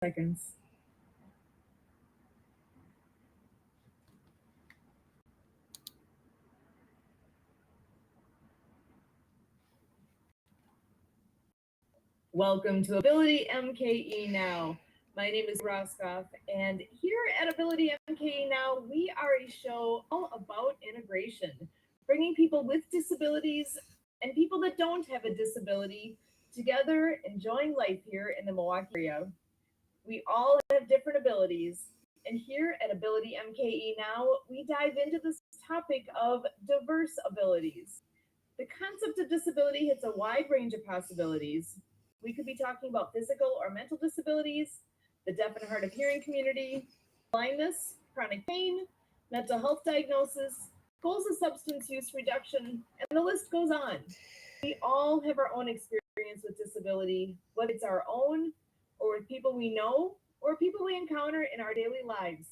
seconds. Welcome to Ability MKE Now. My name is Roscoff, and here at Ability MKE Now, we are a show all about integration, bringing people with disabilities and people that don't have a disability together, enjoying life here in the Milwaukee area. We all have different abilities, and here at Ability MKE Now, we dive into this topic of diverse abilities. The concept of disability hits a wide range of possibilities. We could be talking about physical or mental disabilities, the deaf and hard of hearing community, blindness, chronic pain, mental health diagnosis, goals of substance use reduction, and the list goes on. We all have our own experience with disability, whether it's our own, or with people we know, or people we encounter in our daily lives.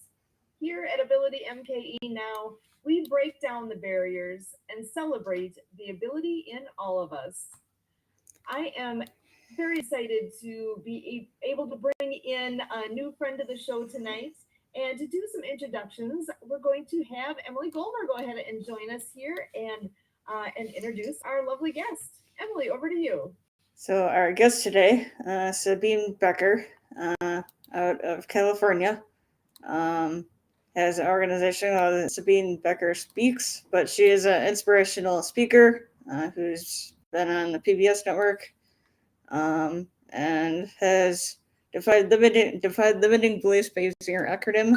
Here at Ability MKE Now, we break down the barriers and celebrate the ability in all of us. I am very excited to be able to bring in a new friend to the show tonight. And to do some introductions, we're going to have Emily Goldner go ahead and join us here and introduce our lovely guest. Emily, over to you. So our guest today, Sabine Becker, out of California, has an organization called Sabine Becker Speaks, but she is an inspirational speaker who's been on the PBS network and has defied limiting beliefs by using her acronym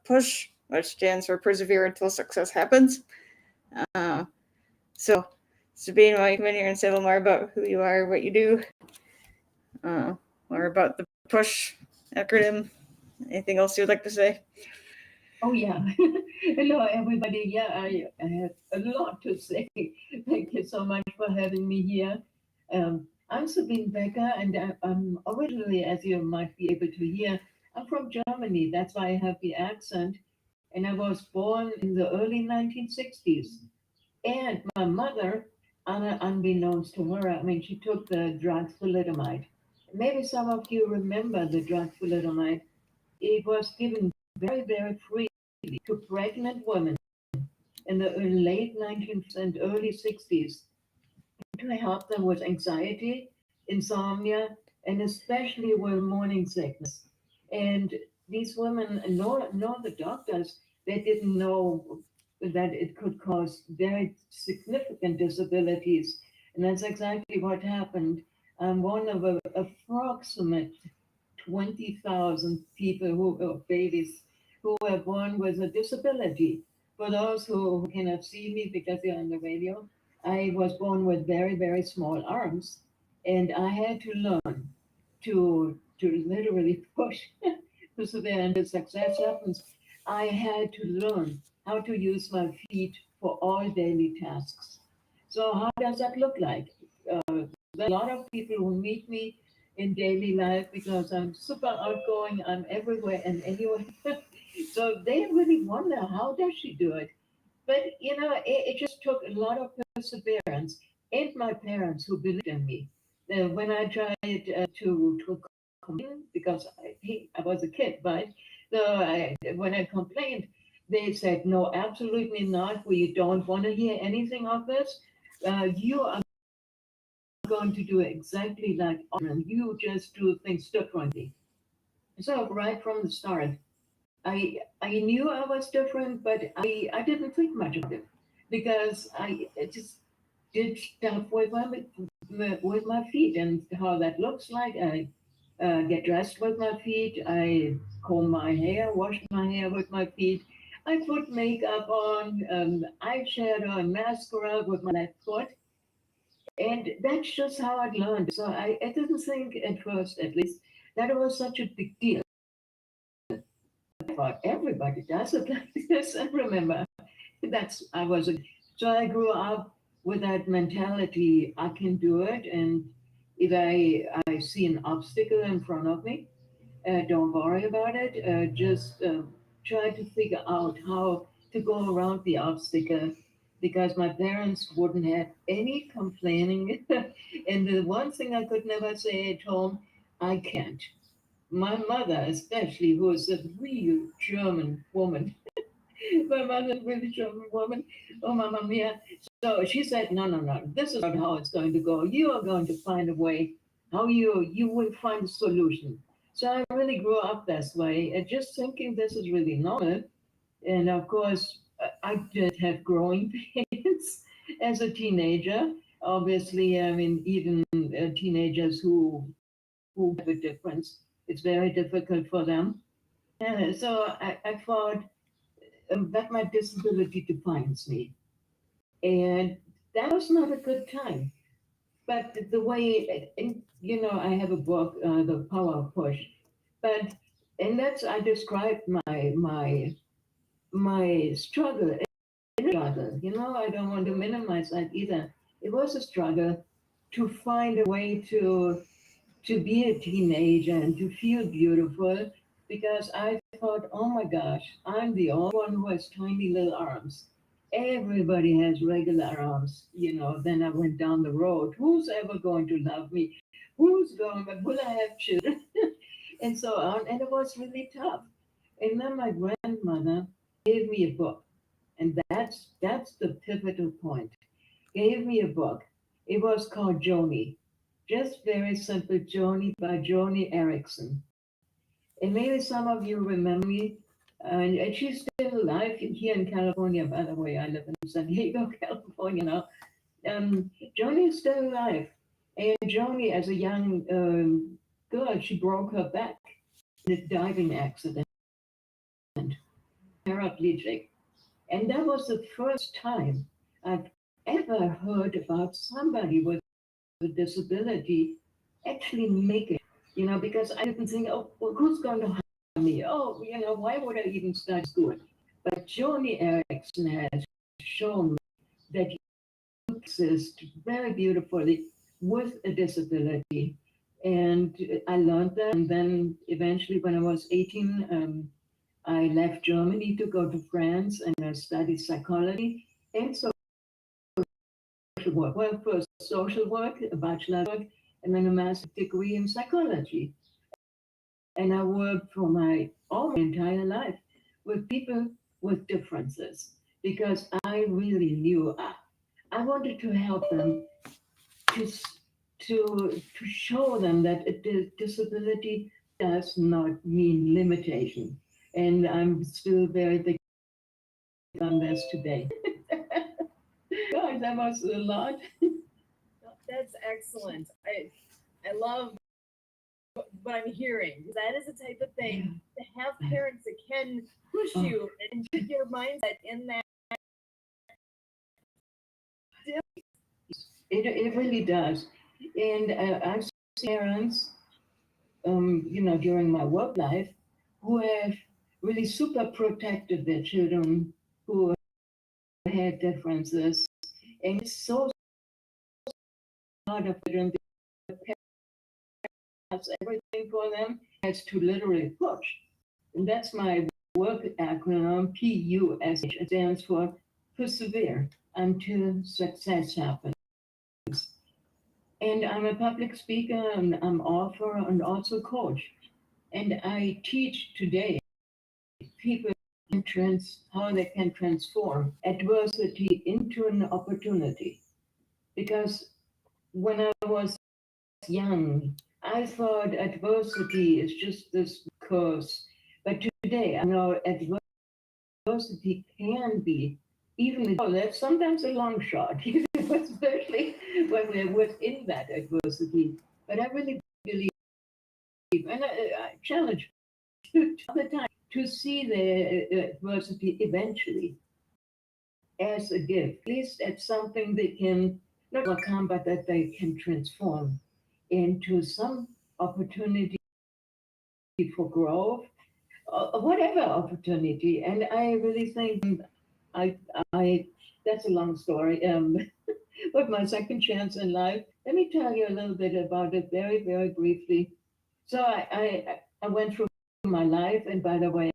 PUSH, which stands for Persevere Until Success Happens. So Sabine, why don't you come in here and say a little more about who you are, what you do, more about the PUSH acronym. Anything else you'd like to say? Oh, yeah. Hello, everybody. Yeah, I have a lot to say. Thank you so much for having me here. I'm Sabine Becker, and I'm originally, as you might be able to hear, I'm from Germany. That's why I have the accent. And I was born in the early 1960s. And my mother, unbeknownst to her, I mean, she took the drug thalidomide. Maybe some of you remember the drug thalidomide. It was given very, very freely to pregnant women in the late 19th and early 60s to help them with anxiety, insomnia, and especially with morning sickness. And these women, nor the doctors, they didn't know that it could cause very significant disabilities. And that's exactly what happened. I'm one of approximate 20,000 people babies who were born with a disability. For those who cannot see me because they're on the radio, I was born with very, very small arms, and I had to learn to literally push persevere until success happens. I had to learn how to use my feet for all daily tasks. So how does that look like? There are a lot of people who meet me in daily life because I'm super outgoing. I'm everywhere and anywhere. So they really wonder, how does she do it? But it just took a lot of perseverance, and my parents who believed in me. When I tried to complain, because I was a kid, right? When I complained, they said, "No, absolutely not. We don't want to hear anything of this. You are going to do exactly like and you just do things differently." So right from the start, I knew I was different, but I didn't think much of it because I just did stuff with my feet and how that looks like. I get dressed with my feet. I comb my hair, wash my hair with my feet. I put makeup on, eyeshadow and mascara with my left foot. And that's just how I learned. So I didn't think at first, at least, that it was such a big deal. I thought everybody does it like this. And remember, that's I was a so I grew up with that mentality. I can do it, and if I see an obstacle in front of me, don't worry about it. Just try to figure out how to go around the obstacle because my parents wouldn't have any complaining. And the one thing I could never say at home, I can't. my mother, especially, who is a real German woman, my mother is a really German woman. Oh, Mamma Mia. So she said, no, no, no, this is not how it's going to go. You are going to find a way how you will find a solution. So I really grew up this way, and just thinking this is really normal. And of course, I did have growing pains as a teenager. Obviously, I mean, even teenagers who have a difference, it's very difficult for them. So I thought that my disability defines me. And that was not a good time. But the way, and, I have a book, The Power of Push, but and that's I described my struggle, struggle. I don't want to minimize that either. It was a struggle to find a way to be a teenager and to feel beautiful because I thought, oh my gosh, I'm the only one who has tiny little arms. Everybody has regular arms. Then I went down the road. Who's ever going to love me? Who's going, but will I have children? And so on. And it was really tough. And then my grandmother gave me a book. And that's the pivotal point. Gave me a book. It was called Joni, just very simple, Joni by Joni Erickson. And maybe some of you remember me. And she's still alive here in California, by the way. I live in San Diego, California now. Joni is still alive. And Joni, as a young girl, she broke her back in a diving accident, paraplegic. And that was the first time I've ever heard about somebody with a disability actually make it, because I didn't think, oh, well, who's going to hire me? Oh, why would I even start school? But Joni Erickson has shown me that you exist very beautifully with a disability. And I learned that. And then eventually, when I was 18, I left Germany to go to France and I studied psychology and social work. Well, first social work, a bachelor work, and then a master's degree in psychology. And I worked for all my entire life with people with differences because I really knew I wanted to help them to to show them that a disability does not mean limitation. And I'm still very big on this today. God, that was a lot. That's excellent. I love what I'm hearing. That is the type of thing to have parents that can push you and put your mindset in that. It really does. And I've seen parents, during my work life, who have really super protected their children who had differences. And it's so hard of them. The parents, everything for them has to literally push. And that's my work acronym, PUSH. It stands for Persevere Until Success Happens. And I'm a public speaker and I'm author and also coach. And I teach today people how they can transform adversity into an opportunity. Because when I was young, I thought adversity is just this curse. But today, I know adversity can be even that's sometimes a long shot, especially when we're within that adversity. But I really believe, and I challenge all the time to see the adversity eventually as a gift, at least as something they can not overcome, but that they can transform into some opportunity for growth, whatever opportunity. And I really think I, I that's a long story. But my second chance in life. Let me tell you a little bit about it very, very briefly. So I went through my life, and by the way,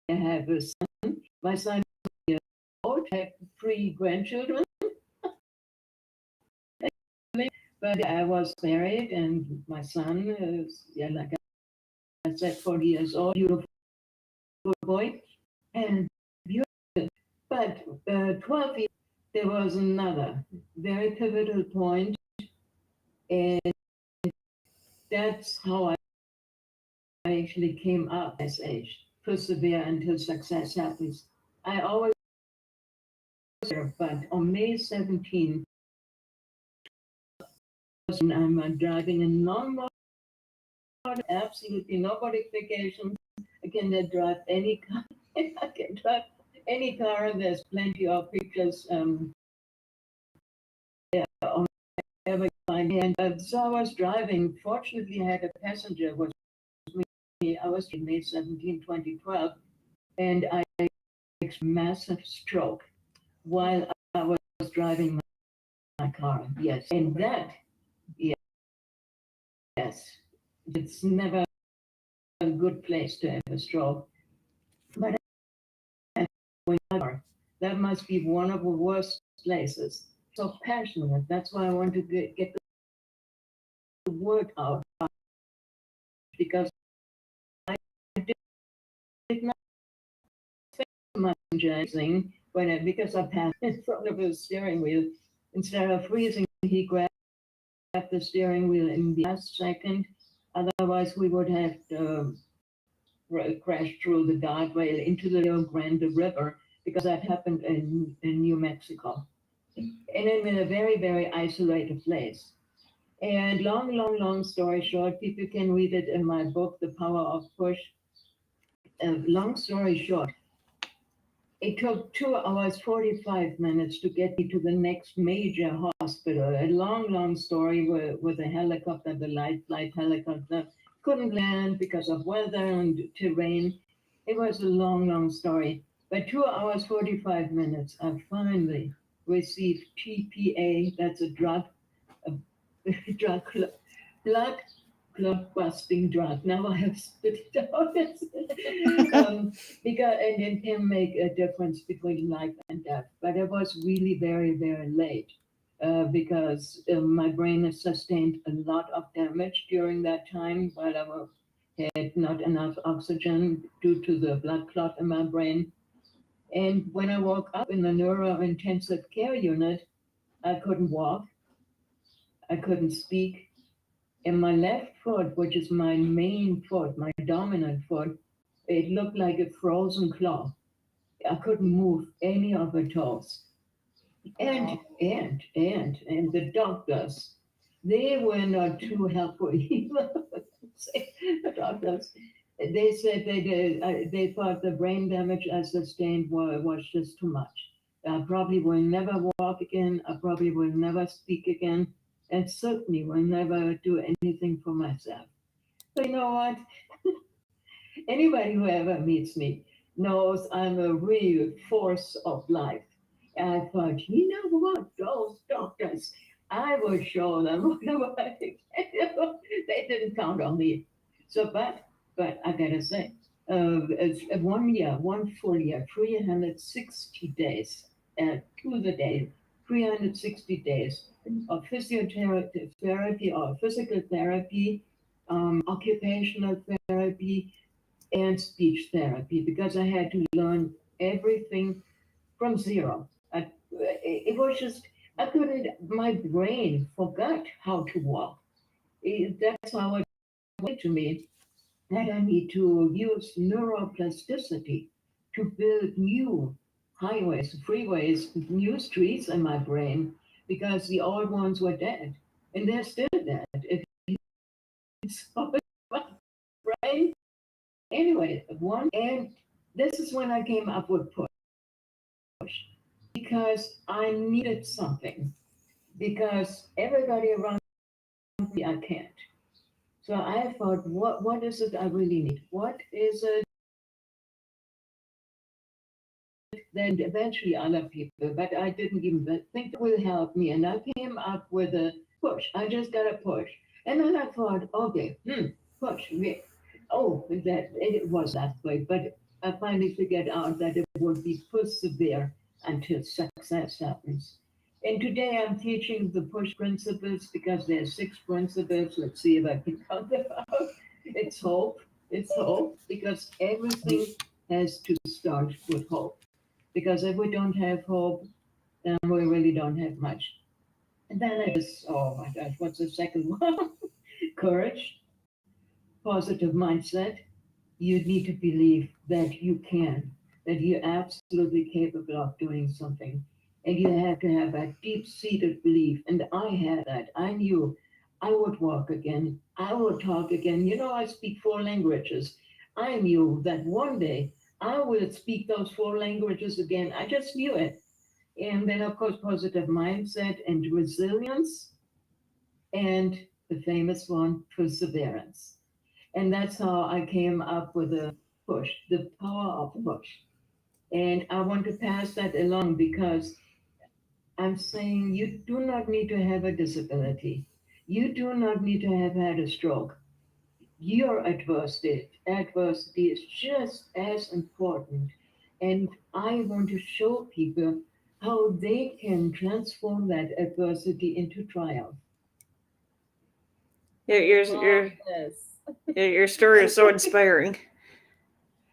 I have a son. My son is years old. I have 3 grandchildren. But I was married, and my son is like I said 40 years old, beautiful boy, and beautiful. But 12 years, there was another very pivotal point, and that's how I actually came up as age. Persevere until success happens. I always, but on May 17th, I'm driving a normal, absolutely no modifications. I can drive any car. I can drive any car. There's plenty of pictures on every line. And so I was driving. Fortunately, I had a passenger with me. I was in May 17, 2012, and I had a massive stroke while I was driving my car. Yes, and that, yes, it's never a good place to have a stroke. But that must be one of the worst places. So passionate. That's why I want to get the word out, because I did not spend much jazzing because I passed in front of his steering wheel. Instead of freezing, he grabbed the steering wheel in the last second. Otherwise, we would have crashed through the guardrail into the Rio Grande River, because that happened in New Mexico, and in a very, very isolated place. And long story short, people can read it in my book, The Power of Push. Long story short, it took 2 hours, 45 minutes to get me to the next major hospital. A long story with a helicopter, the light flight helicopter. Couldn't land because of weather and terrain. It was a long story. But 2 hours, 45 minutes, I finally received TPA, that's a drug, a drug, blood clot busting drug. Now I have spit it out. Because and it can make a difference between life and death. But it was really very, very late, because my brain has sustained a lot of damage during that time while had not enough oxygen due to the blood clot in my brain. And when I woke up in the neuro intensive care unit, I couldn't walk, I couldn't speak, and my left foot, which is my main foot, my dominant foot, it looked like a frozen claw. I couldn't move any of the toes. And the doctors, they were not too helpful either. The doctors, they said they thought the brain damage I sustained was just too much. I probably will never walk again. I probably will never speak again, and certainly will never do anything for myself. But you know what? Anybody who ever meets me knows I'm a real force of life. And I thought, you know what, those doctors, I will show them whatever I can do. They didn't count on me. So, but I gotta say, it's 1 year, one full year, 360 days to the day, 360 days of physiotherapy or physical therapy, occupational therapy, and speech therapy, because I had to learn everything from zero. It was just, I couldn't, my brain forgot how to walk. That's how it went to me, that I need to use neuroplasticity to build new highways, freeways, new streets in my brain, because the old ones were dead. And they're still dead. It's my brain. Anyway, and this is when I came up with push, because I needed something, because everybody around me, I can't. So I thought, what is it I really need? What is it? Then eventually other people, but I didn't even think it will help me. And I came up with a push. I just got a push. And then I thought, okay, push. Oh, that it was that way. But I finally figured out that it would be persevere until success happens. And today I'm teaching the push principles, because there's 6 principles. Let's see if I can count them out. It's hope, It's hope because everything has to start with hope. Because if we don't have hope, then we really don't have much. And then it's, oh my gosh, what's the second one? Courage, positive mindset. You need to believe that you can, that you're absolutely capable of doing something. And you have to have a deep seated belief. And I had that. I knew I would walk again. I would talk again. You know, I speak four languages. I knew that one day I will speak those four languages again. I just knew it. And then, of course, positive mindset and resilience, and the famous one, perseverance. And that's how I came up with the push, the power of push. And I want to pass that along because I'm saying you do not need to have a disability. You do not need to have had a stroke. Your adversity is just as important. And I want to show people how they can transform that adversity into triumph. Yeah, Love this. your story is so inspiring.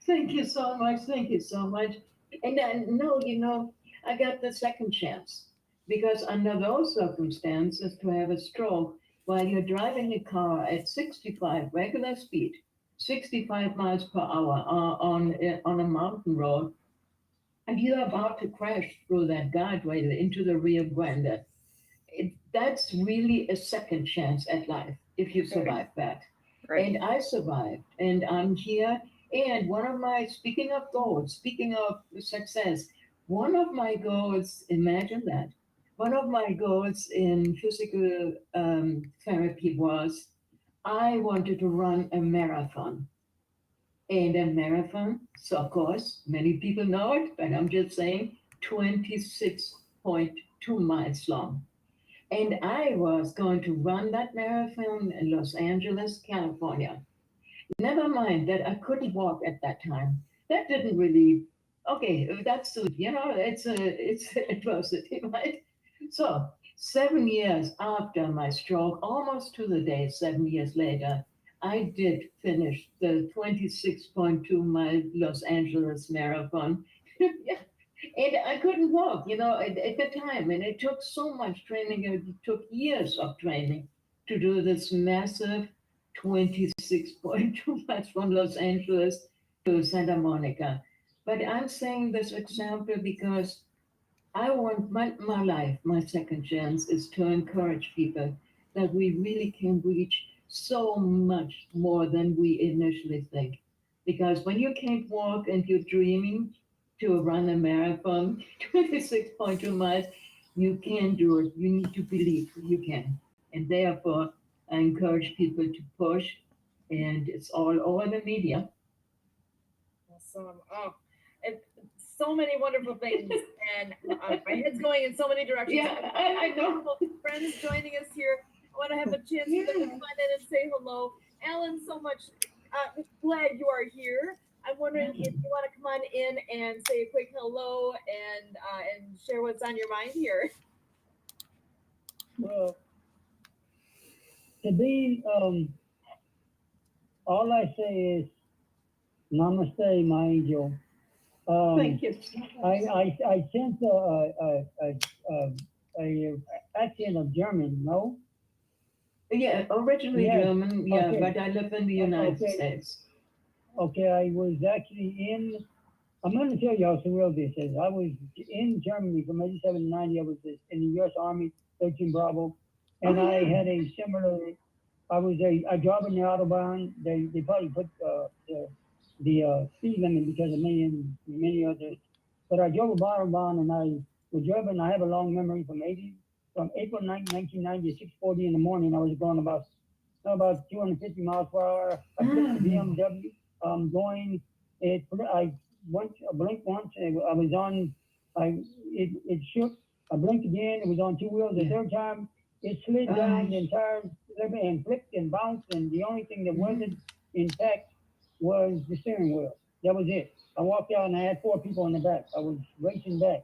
Thank you so much. Thank you so much. And then, no, I got the second chance because under those circumstances, to have a stroke while you're driving a car at 65 regular speed, 65 miles per hour on a mountain road, and you're about to crash through that guardrail into the Rio Grande. That's really a second chance at life if you survive that. Right. And I survived, and I'm here. And one of my, speaking of goals, speaking of success, one of my goals, imagine that, one of my goals in physical therapy was I wanted to run a marathon. And a marathon, so of course, many people know it, but I'm just saying 26.2 miles long. And I was going to run that marathon in Los Angeles, California. Never mind that I couldn't walk at that time. That didn't really, okay, that's, it's adversity, right? So 7 years after my stroke, almost to the day, 7 years later, I did finish the 26.2 mile Los Angeles marathon. Yeah, and I couldn't walk, at the time. And it took so much training. It took years of training to do this massive 26.2 miles from Los Angeles to Santa Monica. But I'm saying this example because I want my life, my second chance is to encourage people that we really can reach so much more than we initially think. Because when you can't walk and you're dreaming to run a marathon, 26.2 miles, you can do it. You need to believe you can. And therefore, I encourage people to push, and it's all over the media. Awesome. Oh, and so many wonderful things, and my head's going in so many directions. Yeah, I know. Friends joining us here. I want to have a chance for them to come in and say hello. Alan, so much glad you are here. I'm wondering if you want to come on in and say a quick hello and share what's on your mind here. Well, to be, all I say is namaste, my angel. Thank you. I sense a accent of German, no? Yeah, originally Yes. German, yeah, Okay. but I live in the United Okay. States. Okay, I was actually in, I'm going to tell you how surreal this is. I was in Germany from 87 to 90. I was in the U.S. Army, 13 Bravo, and Oh, I yeah. had a similar, I drove in the Autobahn. They probably put the speed limit because of me and many others. But I drove a Autobahn and I was driving. I have a long memory from April 9, 1990 to 6:40 in the morning. I was going about 250 miles per hour. I flipped the BMW, going. I went, I blinked once. I was on. It shook. I blinked again. It was on two wheels. The Yeah. third time, it slid down the Gosh. entire and flipped and bounced. And the only thing that wasn't intact was the steering wheel. That was it. I walked out and I had four people in the back. I was racing back.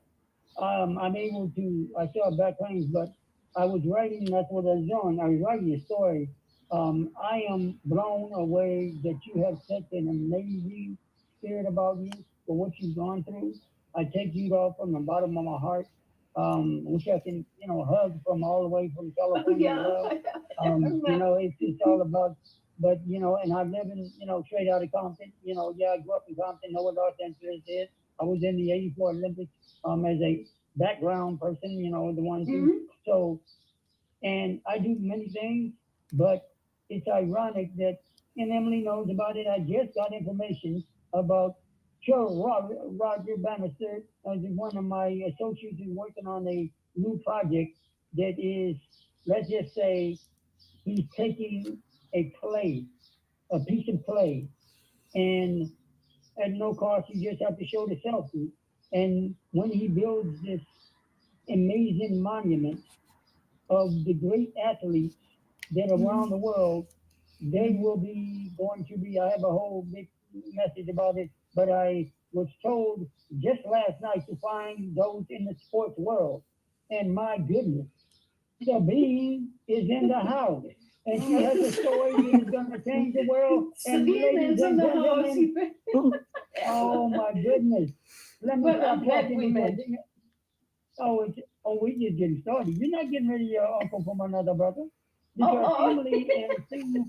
I'm able to. I saw back lanes, but I was writing. That's what I was doing. I was writing a story I am blown away that you have such an amazing spirit about you for what you've gone through. I take you all from the bottom of my heart. Which I can, hug from all the way from Oh, California as yeah. well. It's all about, but, and I live in, straight out of Compton. Yeah, I grew up in Compton, know what Los Angeles is. I was in the '84 Olympics as a background person, the one who, Mhm. so, and I do many things, but it's ironic that, and Emily knows about it. I just got information about Roger Bannister, one of my associates who's working on a new project that is, let's just say, he's taking a play, a piece of play, and at no cost, you just have to show the selfie. And when he builds this amazing monument of the great athletes that are around the world, they will be going to be. I have a whole big message about it, but I was told just last night to find those in the sports world. And my goodness, Sabine is in the house. And she has a story that is going to change the world. And Sabine ladies is in and the house. gentlemen, oh my goodness. Let me Well, stop I'm glad talking we met. because we just getting started. You're not getting rid of your uncle from another brother. Because Oh, oh. Emily and Sue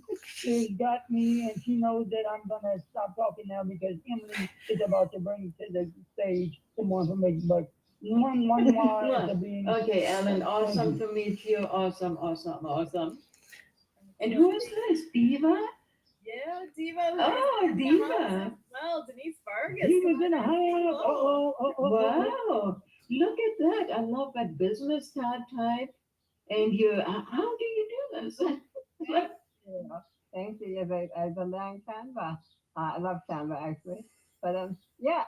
has got me, and she knows that I'm gonna stop talking now because Emily is about to bring to the stage some more information. But one more to be. Okay, Alan, awesome to meet you. Awesome, awesome, awesome. And who is this? Diva? Yeah, Diva. Oh, is in the Diva. house as well, Denise Vargas. He was come in the on. house. Hello. Wow. Look at that. I love that business card type. And you, how do you do this? Yeah, thank you. Yes, I learned Canva. I love Canva actually. But yeah,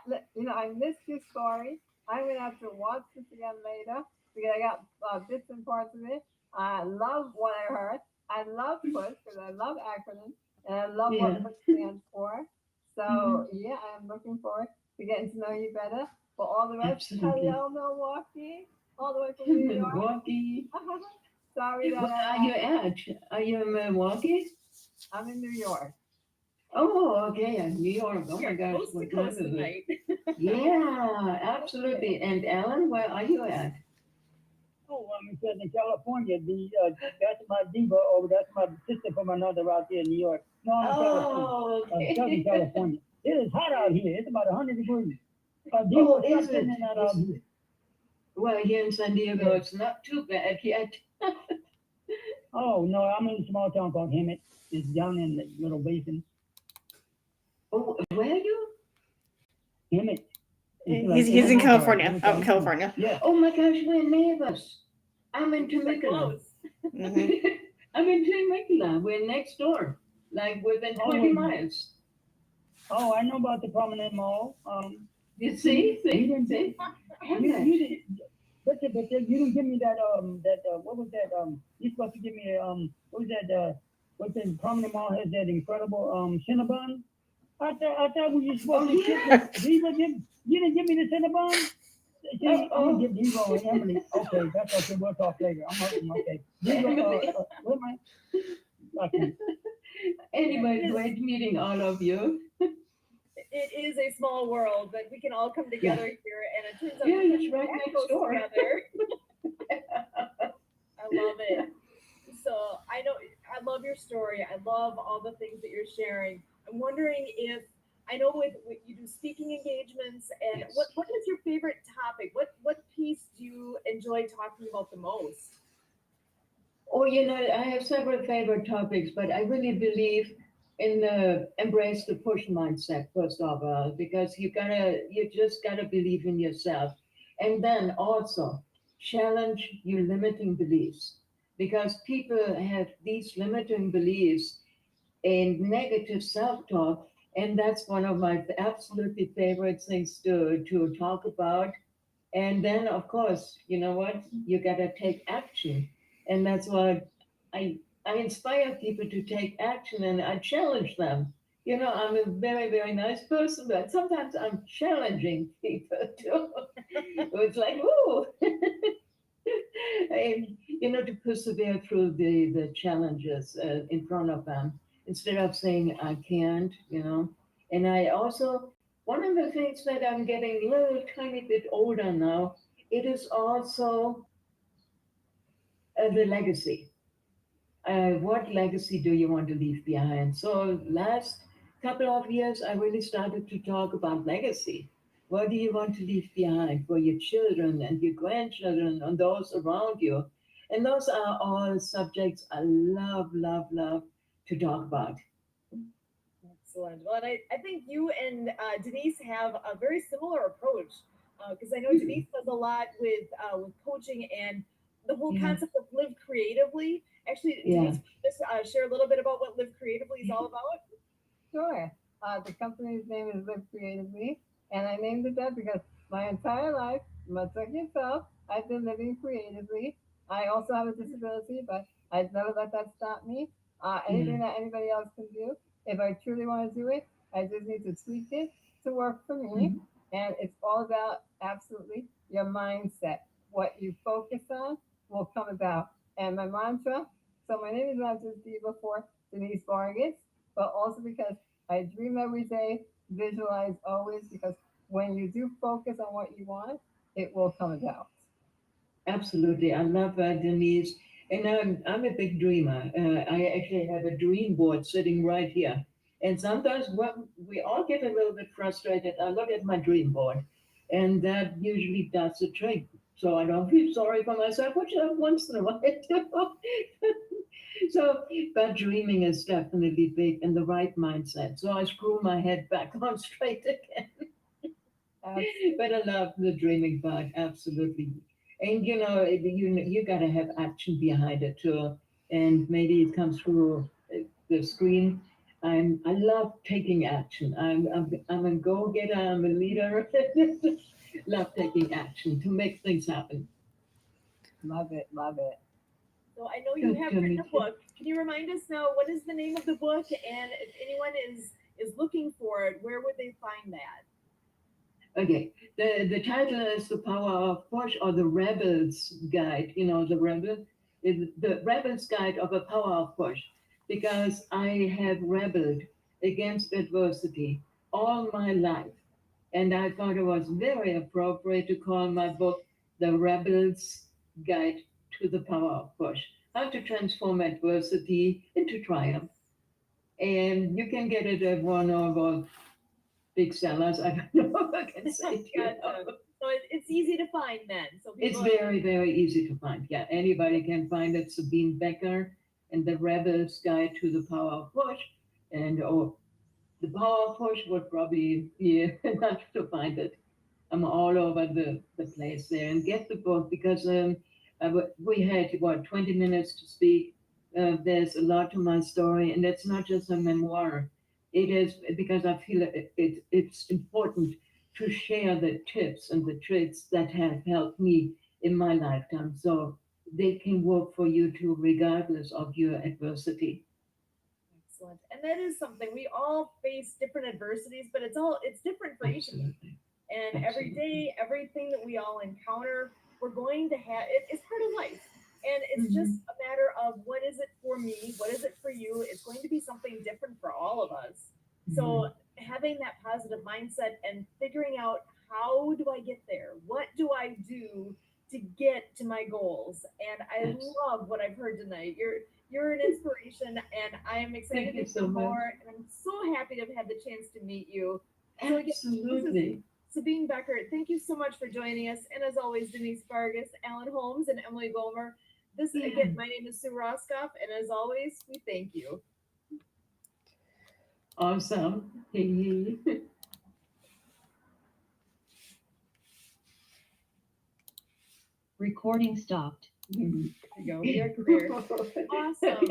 I missed your story. I'm gonna have to watch this again later because I got bits and parts of it. I love what I heard. I love PUSH because I love acronyms and I love Yeah. what PUSH stands for. So Mhm. yeah, I'm looking forward to getting to know you better. For all the rest, Absolutely. hello Milwaukee, all the way from New York. Milwaukee. Sorry that Where are you at? Are you in Milwaukee? I'm in New York. Oh, okay. Yeah, New York. Oh my You're gosh, coast to what time coast is it? tonight. Yeah, absolutely. And Alan, where are you at? Oh, I'm in Southern California. That's my diva over. That's my sister from another out there in New York. No, I'm in California. Oh, Southern okay. California. It is hot out here. It's about 100 degrees. Diva, Oh, stop is it? sending that out here. Well, here in San Diego, it's not too bad yet. Oh no, I'm in a small town called Hemet. It's down in the little basin. Oh, where are you? Hemet. He's in California, out in California. Yeah. Oh my gosh, we're neighbors. I'm in So Temecula. close. Hmm. I'm in Temecula. We're next door, like within Oh, 20 yeah. miles. Oh, I know about the Promenade Mall. You see? You See? didn't, See? you didn't, but you didn't give me that what was that you supposed to give me what was that what the Promenade Mall has that incredible Cinnabon. I thought we were Oh, supposed to yeah. get the Diva. You didn't give me the Cinnabon. See, I'm gonna Uh-oh. get Diva and Emily. Okay, that's okay. We'll talk later. I'm hoping. Okay, Diva. What am I? Okay. Anyway, great meeting all of you. It is a small world, but we can all come together here, and it turns out Yeah, we it's can right act next close door. together. I love it. So I know I love your story. I love all the things that you're sharing. I'm wondering if I know with you do speaking engagements, and Yes. what is your favorite topic? What piece do you enjoy talking about the most? Oh, I have several favorite topics, but I really believe in the embrace the push mindset first of all, because you just gotta believe in yourself, and then also challenge your limiting beliefs, because people have these limiting beliefs and negative self-talk, and that's one of my absolutely favorite things to talk about. And then, of course, you know what? You got to take action. And that's what I inspire people to take action and I challenge them. I'm a very, very nice person, but sometimes I'm challenging people too. It's like, ooh. And, to persevere through the challenges in front of them instead of saying, I can't. And I also, one of the things that I'm getting a little tiny bit older now, it is also the legacy. What legacy do you want to leave behind? So last couple of years, I really started to talk about legacy. What do you want to leave behind for your children and your grandchildren and those around you? And those are all subjects I love, love, love to talk about. Excellent. Well, and I think you and Denise have a very similar approach because I know Denise does a lot with coaching and the whole Yeah. concept of live creatively. Actually, Yeah. Denise, just share a little bit about what live creatively is all about. Sure. The company's name is Live Creatively, and I named it that because my entire life, much like yourself, I've been living creatively. I also have a disability, but I'd never let that stop me. Anything that anybody else can do, if I truly want to do it, I just need to tweak it to work for me. Mhm. And it's all about absolutely your mindset. What you focus on will come about. And my mantra, so my name is not just Diva for Denise Vargas, but also because I dream every day, visualize always, because when you do focus on what you want, it will come about. Absolutely. I love that, Denise. And I'm a big dreamer. I actually have a dream board sitting right here. And sometimes we all get a little bit frustrated. I look at my dream board, and that usually does the trick. So I don't feel sorry for myself, which I once in a while do. So, but dreaming is definitely big and the right mindset. So I screw my head back on straight again. But I love the dreaming part, absolutely. And you gotta have action behind it too. And maybe it comes through the screen. I love taking action. I'm a go getter. I'm a leader. Love taking action to make things happen. Love it, love it. So I know you Good have to written meet a you. book. Can you remind us now what is the name of the book, and if anyone is looking for it, where would they find that? Okay, the title is The Power of Push, or the Rebel's Guide. The Rebel is the Rebel's Guide of a Power of Push, because I have rebelled against adversity all my life. And I thought it was very appropriate to call my book The Rebel's Guide to the Power of Push, how to transform adversity into triumph. And you can get it at one of our big sellers. I don't know if I can say to you. Gotcha. So it's easy to find then. So It's people, very, very easy to find. Yeah, anybody can find it. Sabine Becker and the Rebel's Guide to the Power of Push. And the Power of Push would probably be enough to find it. I'm all over the place there. And get the book, because we had, 20 minutes to speak. There's a lot to my story, and it's not just a memoir. It is because I feel it's important to share the tips and the tricks that have helped me in my lifetime, so they can work for you too, regardless of your adversity. excellent. And that is something we all face different adversities, but it's different for each of us. Absolutely. And every Absolutely. day, everything that we all encounter, we're going to have it's part of life. And it's just Mhm. a matter of what is it for me? What is it for you? It's going to be something different for all of us. So Mhm. having that positive mindset and figuring out how do I get there? What do I do to get to my goals? And I Abs- love what I've heard tonight. You're an inspiration, and I am excited Thank to you hear so much. more. And I'm so happy to have had the chance to meet you. So again, this is Absolutely. Sabine Becker, thank you so much for joining us. And as always, Denise Vargas, Alan Holmes, and Emily Gomer. This Yeah. again, my name is Sue Roskoff, and as always, we thank you. Awesome. Hey. Recording stopped. There you go. We are clear. Awesome.